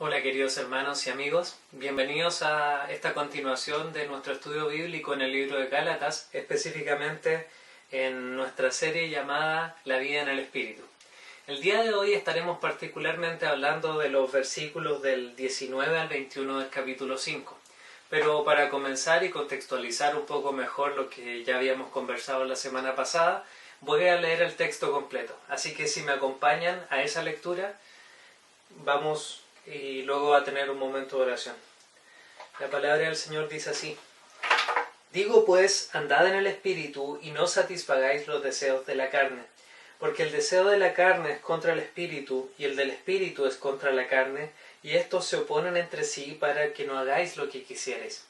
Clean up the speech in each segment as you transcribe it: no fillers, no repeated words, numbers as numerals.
Hola queridos hermanos y amigos, bienvenidos a esta continuación de nuestro estudio bíblico en el libro de Gálatas, específicamente en nuestra serie llamada La vida en el Espíritu. El día de hoy estaremos particularmente hablando de los versículos del 19 al 21 del capítulo 5. Pero para comenzar y contextualizar un poco mejor lo que ya habíamos conversado la semana pasada, voy a leer el texto completo. Así que si me acompañan a esa lectura, vamos y luego a tener un momento de oración. La palabra del Señor dice así: Digo pues, andad en el Espíritu y no satisfagáis los deseos de la carne, porque el deseo de la carne es contra el Espíritu y el del Espíritu es contra la carne, y estos se oponen entre sí para que no hagáis lo que quisierais.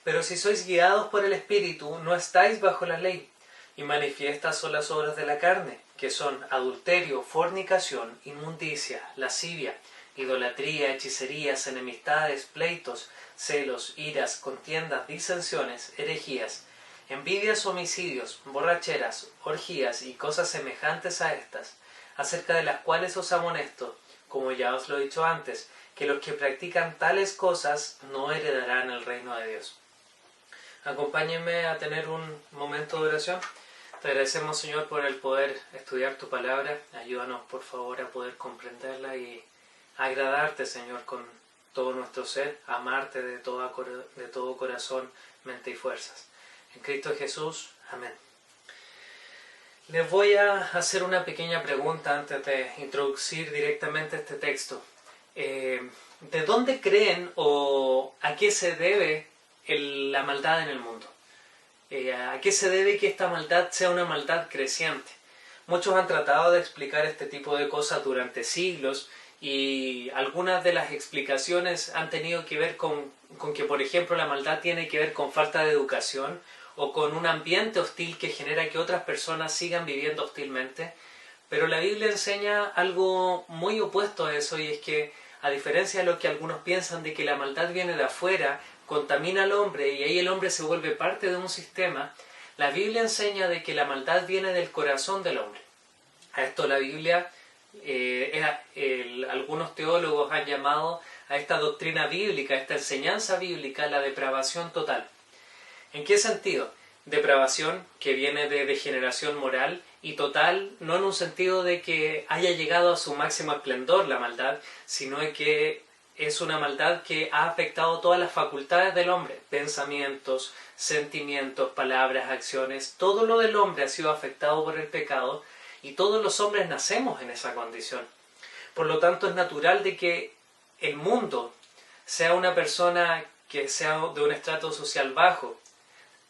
Pero si sois guiados por el Espíritu, no estáis bajo la ley, y manifiestas son las obras de la carne, que son adulterio, fornicación, inmundicia, lascivia, idolatría, hechicerías, enemistades, pleitos, celos, iras, contiendas, disensiones, herejías, envidias, homicidios, borracheras, orgías y cosas semejantes a estas, acerca de las cuales os amonesto, como ya os lo he dicho antes, que los que practican tales cosas no heredarán el reino de Dios. Acompáñenme a tener un momento de oración. Te agradecemos, Señor, por el poder estudiar tu palabra. Ayúdanos, por favor, a poder comprenderla y agradarte, Señor, con todo nuestro ser, amarte de todo corazón, mente y fuerzas. En Cristo Jesús. Amén. Les voy a hacer una pequeña pregunta antes de introducir directamente este texto. ¿De dónde creen o a qué se debe la maldad en el mundo? ¿A qué se debe que esta maldad sea una maldad creciente? Muchos han tratado de explicar este tipo de cosas durante siglos, y algunas de las explicaciones han tenido que ver con que, por ejemplo, la maldad tiene que ver con falta de educación o con un ambiente hostil que genera que otras personas sigan viviendo hostilmente. Pero la Biblia enseña algo muy opuesto a eso, y es que, a diferencia de lo que algunos piensan de que la maldad viene de afuera, contamina al hombre y ahí el hombre se vuelve parte de un sistema, la Biblia enseña de que la maldad viene del corazón del hombre. A esto la Biblia, algunos teólogos han llamado a esta doctrina bíblica, a esta enseñanza bíblica, la depravación total. ¿En qué sentido? Depravación que viene de degeneración moral, y total no en un sentido de que haya llegado a su máximo esplendor la maldad, sino que es una maldad que ha afectado todas las facultades del hombre: pensamientos, sentimientos, palabras, acciones. Todo lo del hombre ha sido afectado por el pecado, y todos los hombres nacemos en esa condición. Por lo tanto, es natural de que el mundo, sea una persona que sea de un estrato social bajo,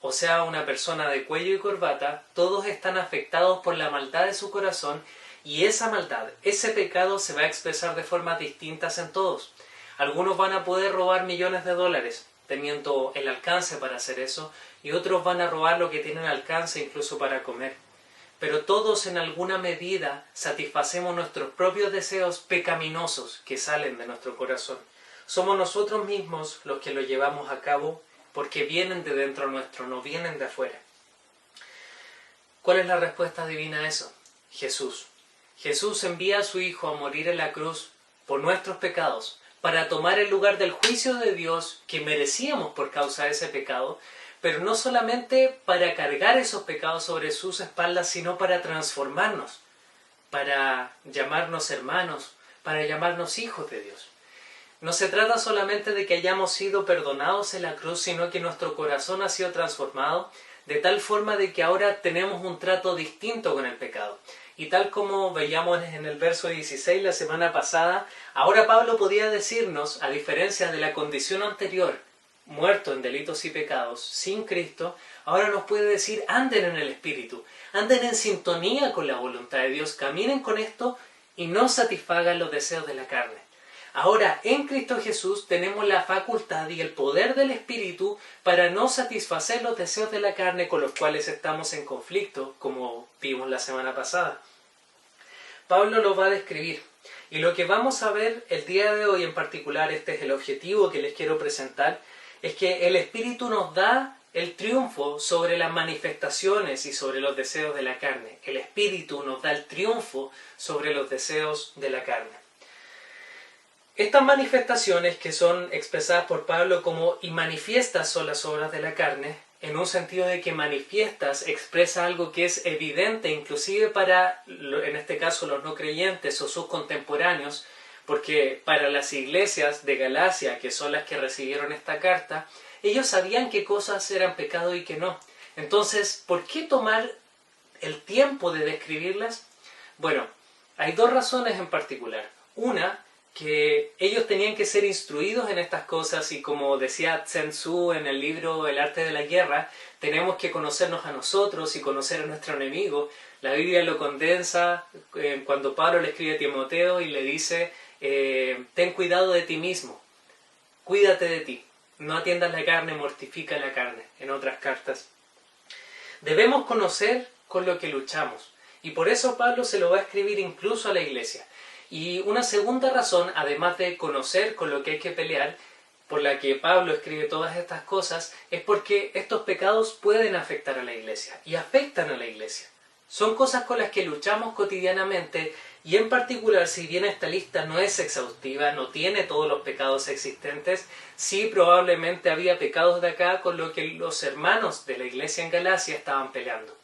o sea una persona de cuello y corbata, todos están afectados por la maldad de su corazón, y esa maldad, ese pecado, se va a expresar de formas distintas en todos. Algunos van a poder robar millones de dólares, teniendo el alcance para hacer eso, y otros van a robar lo que tienen alcance incluso para comer. Pero todos en alguna medida satisfacemos nuestros propios deseos pecaminosos que salen de nuestro corazón. Somos nosotros mismos los que lo llevamos a cabo, porque vienen de dentro nuestro, no vienen de afuera. ¿Cuál es la respuesta divina a eso? Jesús. Jesús envía a su Hijo a morir en la cruz por nuestros pecados, para tomar el lugar del juicio de Dios que merecíamos por causa de ese pecado, pero no solamente para cargar esos pecados sobre sus espaldas, sino para transformarnos, para llamarnos hermanos, para llamarnos hijos de Dios. No se trata solamente de que hayamos sido perdonados en la cruz, sino que nuestro corazón ha sido transformado de tal forma de que ahora tenemos un trato distinto con el pecado. Y tal como veíamos en el verso 16 la semana pasada, ahora Pablo podía decirnos, a diferencia de la condición anterior, muerto en delitos y pecados, sin Cristo, ahora nos puede decir: anden en el Espíritu, anden en sintonía con la voluntad de Dios, caminen con esto y no satisfagan los deseos de la carne. Ahora, en Cristo Jesús tenemos la facultad y el poder del Espíritu para no satisfacer los deseos de la carne con los cuales estamos en conflicto, como vimos la semana pasada. Pablo lo va a describir, y lo que vamos a ver el día de hoy en particular, este es el objetivo que les quiero presentar, es que el Espíritu nos da el triunfo sobre las manifestaciones y sobre los deseos de la carne. El Espíritu nos da el triunfo sobre los deseos de la carne. Estas manifestaciones que son expresadas por Pablo como y manifiestas son las obras de la carne, en un sentido de que manifiestas expresa algo que es evidente inclusive para, en este caso, los no creyentes o sus contemporáneos, porque para las iglesias de Galacia, que son las que recibieron esta carta, ellos sabían qué cosas eran pecado y qué no. Entonces, ¿por qué tomar el tiempo de describirlas? Bueno, hay dos razones en particular. Una, que ellos tenían que ser instruidos en estas cosas y como decía Tsen Tzu en el libro El arte de la guerra, tenemos que conocernos a nosotros y conocer a nuestro enemigo. La Biblia lo condensa cuando Pablo le escribe a Timoteo y le dice ten cuidado de ti mismo, cuídate de ti, no atiendas la carne, mortifica la carne, en otras cartas. Debemos conocer con lo que luchamos y por eso Pablo se lo va a escribir incluso a la iglesia. Y una segunda razón, además de conocer con lo que hay que pelear, por la que Pablo escribe todas estas cosas, es porque estos pecados pueden afectar a la iglesia y afectan a la iglesia. Son cosas con las que luchamos cotidianamente y en particular, si bien esta lista no es exhaustiva, no tiene todos los pecados existentes, sí probablemente había pecados de acá con lo que los hermanos de la iglesia en Galacia estaban peleando.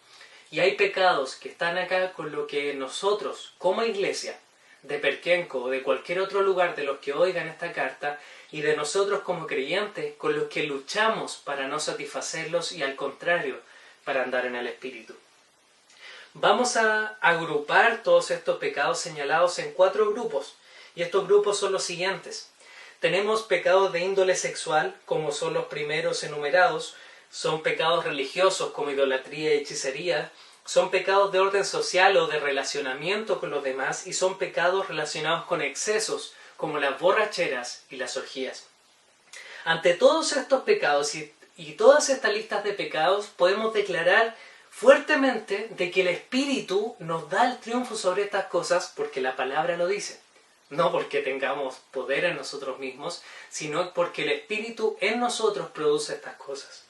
Y hay pecados que están acá con lo que nosotros, como iglesia, de Perquenco o de cualquier otro lugar de los que oigan esta carta y de nosotros como creyentes con los que luchamos para no satisfacerlos y al contrario, para andar en el Espíritu. Vamos a agrupar todos estos pecados señalados en 4 grupos y estos grupos son los siguientes. Tenemos pecados de índole sexual como son los primeros enumerados, son pecados religiosos como idolatría y hechicería, son pecados de orden social o de relacionamiento con los demás y son pecados relacionados con excesos como las borracheras y las orgías. Ante todos estos pecados y todas estas listas de pecados podemos declarar fuertemente de que el Espíritu nos da el triunfo sobre estas cosas porque la palabra lo dice. No porque tengamos poder en nosotros mismos, sino porque el Espíritu en nosotros produce estas cosas.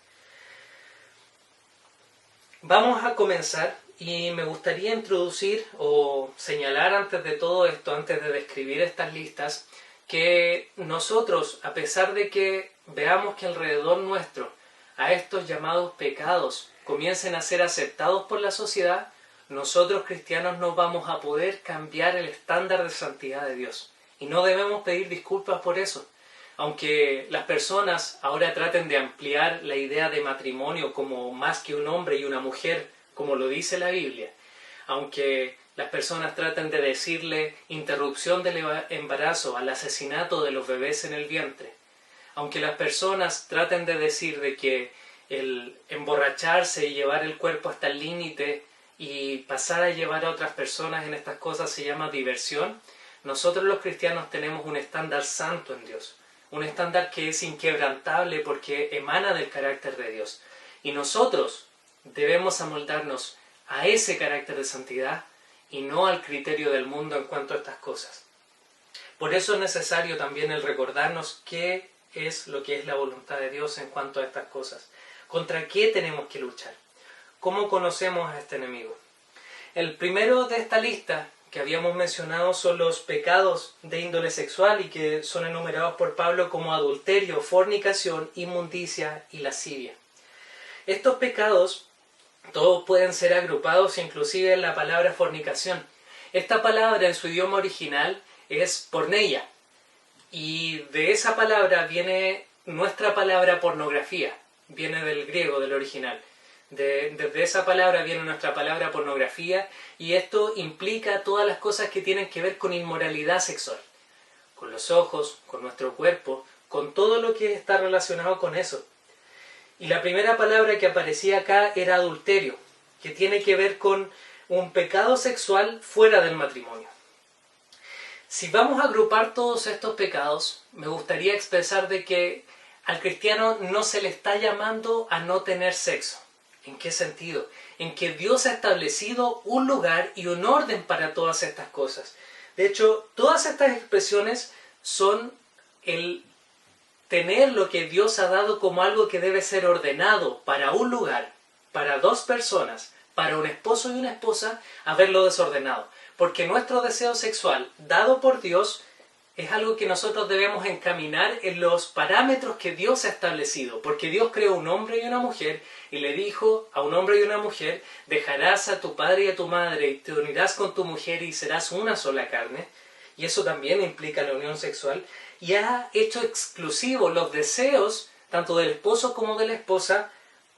Vamos a comenzar y me gustaría introducir o señalar antes de todo esto, antes de describir estas listas, que nosotros, a pesar de que veamos que alrededor nuestro a estos llamados pecados comiencen a ser aceptados por la sociedad, nosotros cristianos no vamos a poder cambiar el estándar de santidad de Dios. Y no debemos pedir disculpas por eso. Aunque las personas ahora traten de ampliar la idea de matrimonio como más que un hombre y una mujer, como lo dice la Biblia, aunque las personas traten de decirle interrupción del embarazo al asesinato de los bebés en el vientre, aunque las personas traten de decir de que el emborracharse y llevar el cuerpo hasta el límite y pasar a llevar a otras personas en estas cosas se llama diversión, nosotros los cristianos tenemos un estándar santo en Dios. Un estándar que es inquebrantable porque emana del carácter de Dios. Y nosotros debemos amoldarnos a ese carácter de santidad y no al criterio del mundo en cuanto a estas cosas. Por eso es necesario también el recordarnos qué es lo que es la voluntad de Dios en cuanto a estas cosas. ¿Contra qué tenemos que luchar? ¿Cómo conocemos a este enemigo? El primero de esta lista que habíamos mencionado son los pecados de índole sexual y que son enumerados por Pablo como adulterio, fornicación, inmundicia y lascivia. Estos pecados todos pueden ser agrupados inclusive en la palabra fornicación. Esta palabra en su idioma original es porneia y de esa palabra viene nuestra palabra pornografía, viene del griego, del original. Desde esa palabra viene nuestra palabra pornografía y esto implica todas las cosas que tienen que ver con inmoralidad sexual, con los ojos, con nuestro cuerpo, con todo lo que está relacionado con eso. Y la primera palabra que aparecía acá era adulterio, que tiene que ver con un pecado sexual fuera del matrimonio. Si vamos a agrupar todos estos pecados, me gustaría expresar de que al cristiano no se le está llamando a no tener sexo. ¿En qué sentido? En que Dios ha establecido un lugar y un orden para todas estas cosas. De hecho, todas estas expresiones son el tener lo que Dios ha dado como algo que debe ser ordenado para un lugar, para 2 personas, para un esposo y una esposa, haberlo desordenado. Porque nuestro deseo sexual, dado por Dios, es algo que nosotros debemos encaminar en los parámetros que Dios ha establecido, porque Dios creó un hombre y una mujer y le dijo a un hombre y una mujer: dejarás a tu padre y a tu madre y te unirás con tu mujer y serás una sola carne, y eso también implica la unión sexual, y ha hecho exclusivos los deseos tanto del esposo como de la esposa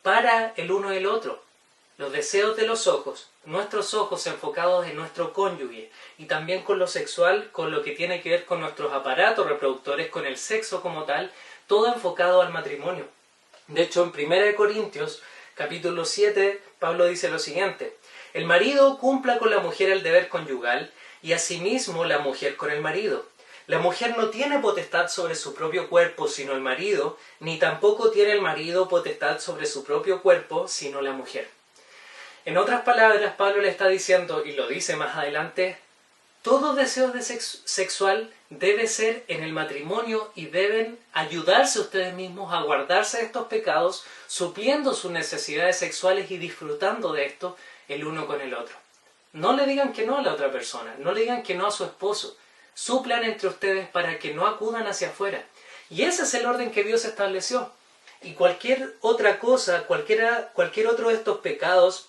para el uno y el otro. Los deseos de los ojos, nuestros ojos enfocados en nuestro cónyuge, y también con lo sexual, con lo que tiene que ver con nuestros aparatos reproductores, con el sexo como tal, todo enfocado al matrimonio. De hecho, en 1 Corintios, capítulo 7, Pablo dice lo siguiente: el marido cumpla con la mujer el deber conyugal, y asimismo la mujer con el marido. La mujer no tiene potestad sobre su propio cuerpo, sino el marido, ni tampoco tiene el marido potestad sobre su propio cuerpo, sino la mujer. En otras palabras, Pablo le está diciendo, y lo dice más adelante, todo deseo sexual debe ser en el matrimonio y deben ayudarse ustedes mismos a guardarse de estos pecados, supliendo sus necesidades sexuales y disfrutando de esto el uno con el otro. No le digan que no a la otra persona, no le digan que no a su esposo. Suplan entre ustedes para que no acudan hacia afuera. Y ese es el orden que Dios estableció. Y cualquier otra cosa, cualquier otro de estos pecados,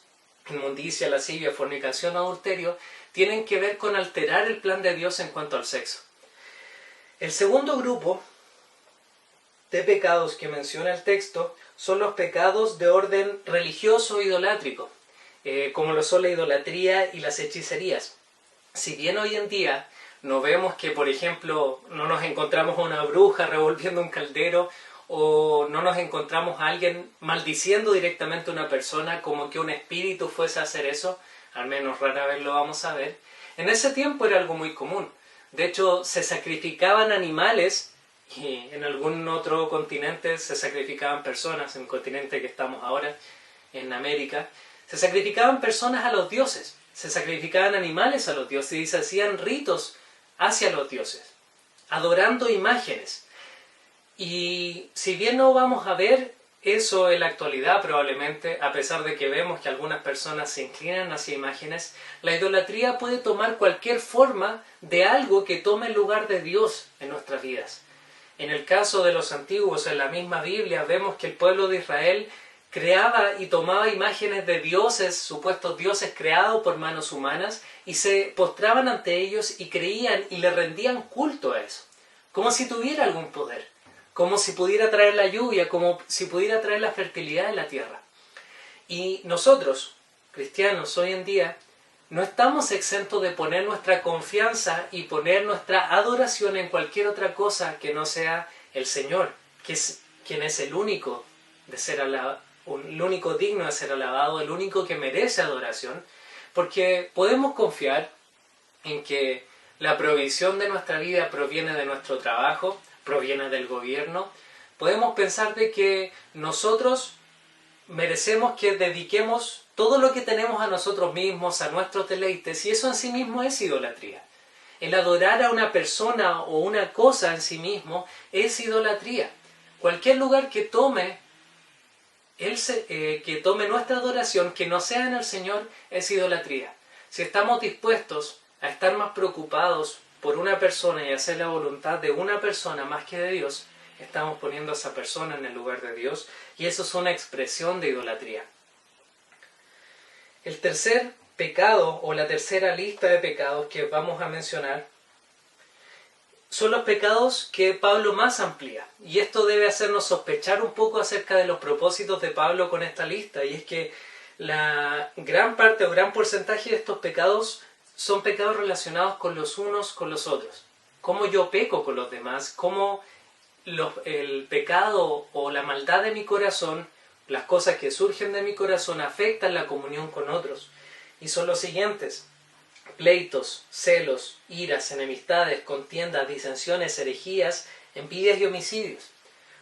inmundicia, lascivia, fornicación, adulterio, tienen que ver con alterar el plan de Dios en cuanto al sexo. El segundo grupo de pecados que menciona el texto son los pecados de orden religioso e idolátrico, como lo son la idolatría y las hechicerías. Si bien hoy en día no vemos que, por ejemplo, no nos encontramos a una bruja revolviendo un caldero, o no nos encontramos a alguien maldiciendo directamente a una persona como que un espíritu fuese a hacer eso, al menos rara vez lo vamos a ver, en ese tiempo era algo muy común. De hecho, se sacrificaban animales, y en algún otro continente se sacrificaban personas, en el continente que estamos ahora, en América, se sacrificaban personas a los dioses, se sacrificaban animales a los dioses y se hacían ritos hacia los dioses, adorando imágenes. Y si bien no vamos a ver eso en la actualidad probablemente, a pesar de que vemos que algunas personas se inclinan hacia imágenes, la idolatría puede tomar cualquier forma de algo que tome el lugar de Dios en nuestras vidas. En el caso de los antiguos, en la misma Biblia, vemos que el pueblo de Israel creaba y tomaba imágenes de dioses, supuestos dioses creados por manos humanas, y se postraban ante ellos y creían y le rendían culto a eso, como si tuviera algún poder, como si pudiera traer la lluvia, como si pudiera traer la fertilidad en la tierra. Y nosotros, cristianos, hoy en día, no estamos exentos de poner nuestra confianza y poner nuestra adoración en cualquier otra cosa que no sea el Señor, que es quien es el único de ser alabado, el único digno de ser alabado, el único que merece adoración, porque podemos confiar en que la provisión de nuestra vida proviene de nuestro trabajo, proviene del gobierno. Podemos pensar de que nosotros merecemos que dediquemos todo lo que tenemos a nosotros mismos, a nuestros deleites, y eso en sí mismo es idolatría. El adorar a una persona o una cosa en sí mismo es idolatría. Cualquier lugar que tome nuestra adoración, que no sea en el Señor, es idolatría. Si estamos dispuestos a estar más preocupados por una persona y hacer la voluntad de una persona más que de Dios, estamos poniendo a esa persona en el lugar de Dios, y eso es una expresión de idolatría. El tercer pecado, o la tercera lista de pecados que vamos a mencionar, son los pecados que Pablo más amplía, y esto debe hacernos sospechar un poco acerca de los propósitos de Pablo con esta lista, y es que la gran parte o gran porcentaje de estos pecados son pecados relacionados con los unos con los otros. Cómo yo peco con los demás, cómo el pecado o la maldad de mi corazón, las cosas que surgen de mi corazón afectan la comunión con otros. Y son los siguientes: pleitos, celos, iras, enemistades, contiendas, disensiones, herejías, envidias y homicidios.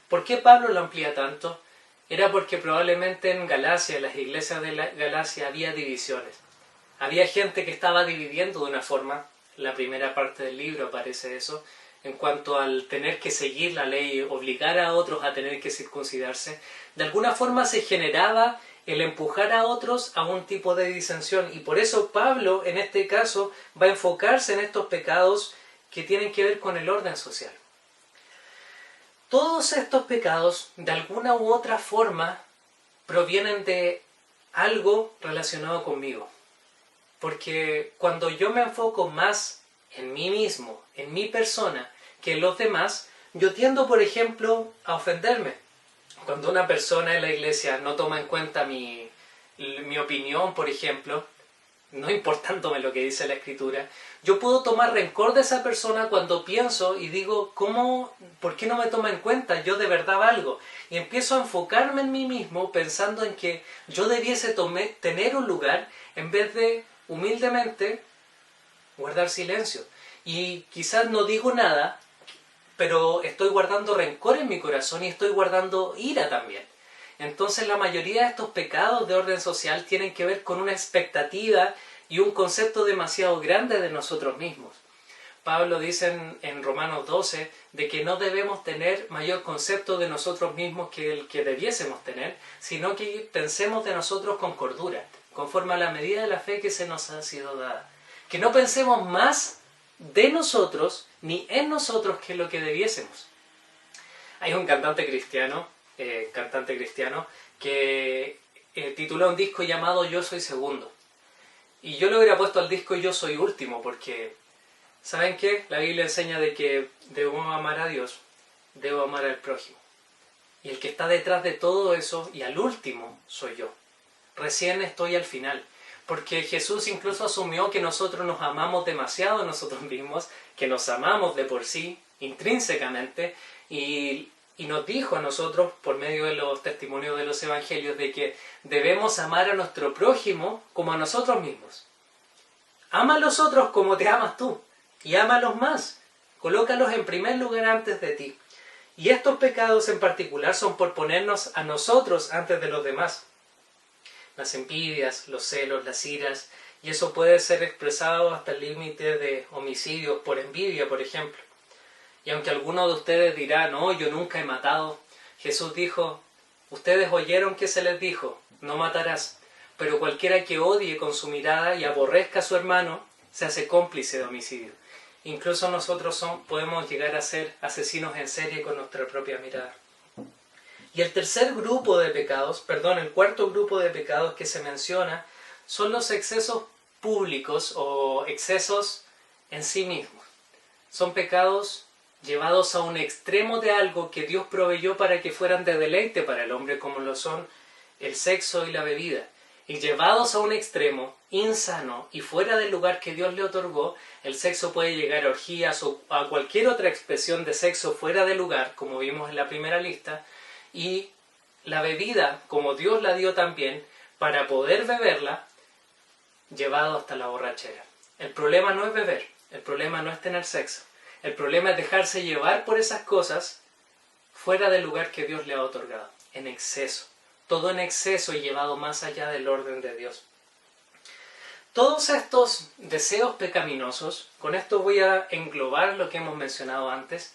¿Por qué Pablo lo amplía tanto? Era porque probablemente en Galacia, en las iglesias de Galacia, había divisiones. Había gente que estaba dividiendo de una forma, la primera parte del libro aparece eso, en cuanto al tener que seguir la ley, obligar a otros a tener que circuncidarse. De alguna forma se generaba el empujar a otros a un tipo de disensión, y por eso Pablo en este caso va a enfocarse en estos pecados que tienen que ver con el orden social. Todos estos pecados, de alguna u otra forma, provienen de algo relacionado conmigo. Porque cuando yo me enfoco más en mí mismo, en mi persona, que en los demás, yo tiendo, por ejemplo, a ofenderme. Cuando una persona en la iglesia no toma en cuenta mi opinión, por ejemplo, no importándome lo que dice la Escritura, yo puedo tomar rencor de esa persona cuando pienso y digo, ¿por qué no me toma en cuenta? Yo de verdad valgo. Y empiezo a enfocarme en mí mismo pensando en que yo debiese tener un lugar en vez de humildemente guardar silencio. Y quizás no digo nada, pero estoy guardando rencor en mi corazón y estoy guardando ira también. Entonces la mayoría de estos pecados de orden social tienen que ver con una expectativa y un concepto demasiado grande de nosotros mismos. Pablo dice en Romanos 12 de que no debemos tener mayor concepto de nosotros mismos que el que debiésemos tener, sino que pensemos de nosotros con cordura, conforme a la medida de la fe que se nos ha sido dada. Que no pensemos más de nosotros ni en nosotros que lo que debiésemos. Hay un cantante cristiano que tituló un disco llamado Yo Soy Segundo. Y yo le hubiera puesto al disco Yo Soy Último, porque ¿saben qué? La Biblia enseña de que debo amar a Dios, debo amar al prójimo. Y el que está detrás de todo eso, y al último, soy yo. Recién estoy al final. Porque Jesús incluso asumió que nosotros nos amamos demasiado a nosotros mismos, que nos amamos de por sí, intrínsecamente, y nos dijo a nosotros, por medio de los testimonios de los evangelios, de que debemos amar a nuestro prójimo como a nosotros mismos. Ama a los otros como te amas tú, y ámalos más. Colócalos en primer lugar antes de ti. Y estos pecados en particular son por ponernos a nosotros antes de los demás. Las envidias, los celos, las iras, y eso puede ser expresado hasta el límite de homicidios por envidia, por ejemplo. Y aunque alguno de ustedes dirá, no, yo nunca he matado, Jesús dijo, ustedes oyeron que se les dijo, no matarás, pero cualquiera que odie con su mirada y aborrezca a su hermano, se hace cómplice de homicidio. Incluso nosotros podemos llegar a ser asesinos en serie con nuestra propia mirada. Y el cuarto grupo de pecados que se menciona son los excesos públicos o excesos en sí mismos. Son pecados llevados a un extremo de algo que Dios proveyó para que fueran de deleite para el hombre, como lo son el sexo y la bebida. Y llevados a un extremo insano y fuera del lugar que Dios le otorgó, el sexo puede llegar a orgías o a cualquier otra expresión de sexo fuera de lugar, como vimos en la primera lista, y la bebida, como Dios la dio también, para poder beberla, llevado hasta la borrachera. El problema no es beber, el problema no es tener sexo, el problema es dejarse llevar por esas cosas fuera del lugar que Dios le ha otorgado, en exceso. Todo en exceso y llevado más allá del orden de Dios. Todos estos deseos pecaminosos, con esto voy a englobar lo que hemos mencionado antes,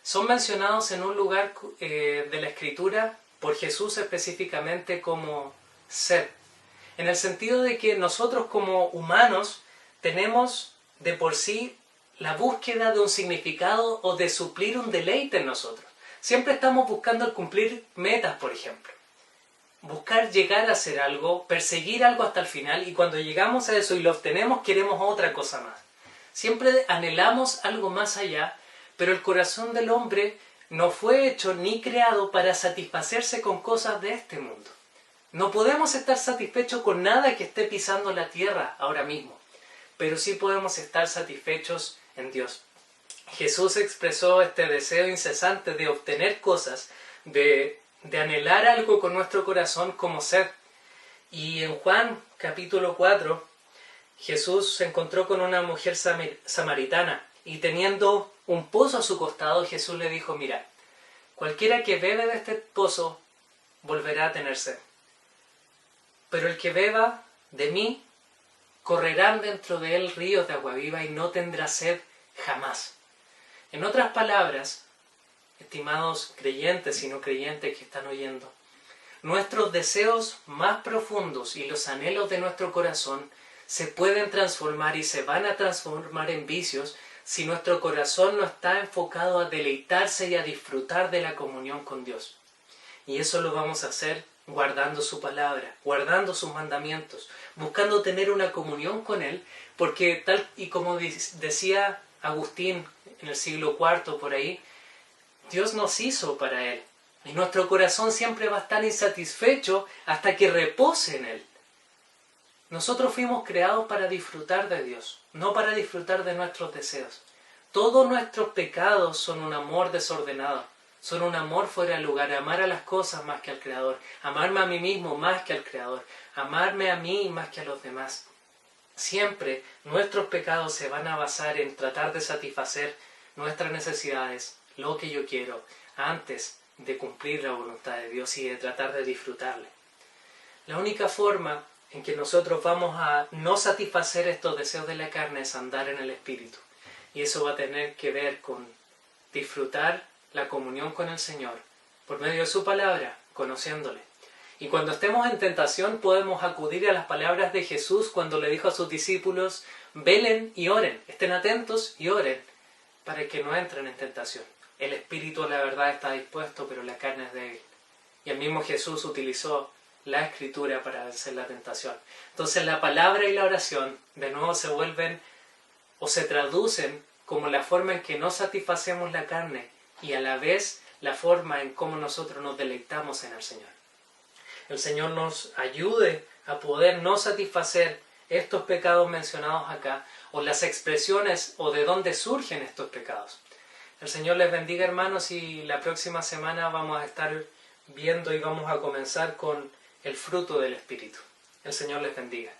son mencionados en un lugar de la Escritura por Jesús específicamente como sed. En el sentido de que nosotros como humanos tenemos de por sí la búsqueda de un significado o de suplir un deleite en nosotros. Siempre estamos buscando el cumplir metas, por ejemplo. Buscar llegar a hacer algo, perseguir algo hasta el final, y cuando llegamos a eso y lo obtenemos, queremos otra cosa más. Siempre anhelamos algo más allá, pero el corazón del hombre no fue hecho ni creado para satisfacerse con cosas de este mundo. No podemos estar satisfechos con nada que esté pisando la tierra ahora mismo, pero sí podemos estar satisfechos en Dios. Jesús expresó este deseo incesante de obtener cosas, de anhelar algo con nuestro corazón como sed. Y en Juan capítulo 4, Jesús se encontró con una mujer samaritana y teniendo un pozo a su costado, Jesús le dijo, mira, cualquiera que bebe de este pozo volverá a tener sed. Pero el que beba de mí, correrán dentro de él ríos de agua viva y no tendrá sed jamás. En otras palabras, estimados creyentes y no creyentes que están oyendo, nuestros deseos más profundos y los anhelos de nuestro corazón se pueden transformar y se van a transformar en vicios si nuestro corazón no está enfocado a deleitarse y a disfrutar de la comunión con Dios. Y eso lo vamos a hacer guardando su palabra, guardando sus mandamientos, buscando tener una comunión con Él, porque tal y como decía Agustín en el siglo IV por ahí, Dios nos hizo para Él. Y nuestro corazón siempre va a estar insatisfecho hasta que repose en Él. Nosotros fuimos creados para disfrutar de Dios, no para disfrutar de nuestros deseos. Todos nuestros pecados son un amor desordenado, son un amor fuera de lugar, amar a las cosas más que al Creador, amarme a mí mismo más que al Creador, amarme a mí más que a los demás. Siempre nuestros pecados se van a basar en tratar de satisfacer nuestras necesidades, lo que yo quiero, antes de cumplir la voluntad de Dios y de tratar de disfrutarle. La única forma en que nosotros vamos a no satisfacer estos deseos de la carne es andar en el Espíritu. Y eso va a tener que ver con disfrutar la comunión con el Señor por medio de su palabra, conociéndole. Y cuando estemos en tentación podemos acudir a las palabras de Jesús cuando le dijo a sus discípulos: velen y oren, estén atentos y oren para que no entren en tentación. El espíritu, la verdad, está dispuesto, pero la carne es débil. Y el mismo Jesús utilizó la Escritura para vencer la tentación. Entonces la palabra y la oración de nuevo se vuelven o se traducen como la forma en que no satisfacemos la carne y a la vez la forma en cómo nosotros nos deleitamos en el Señor. El Señor nos ayude a poder no satisfacer estos pecados mencionados acá, o las expresiones o de dónde surgen estos pecados. El Señor les bendiga, hermanos, y la próxima semana vamos a estar viendo y vamos a comenzar con el fruto del Espíritu. El Señor les bendiga.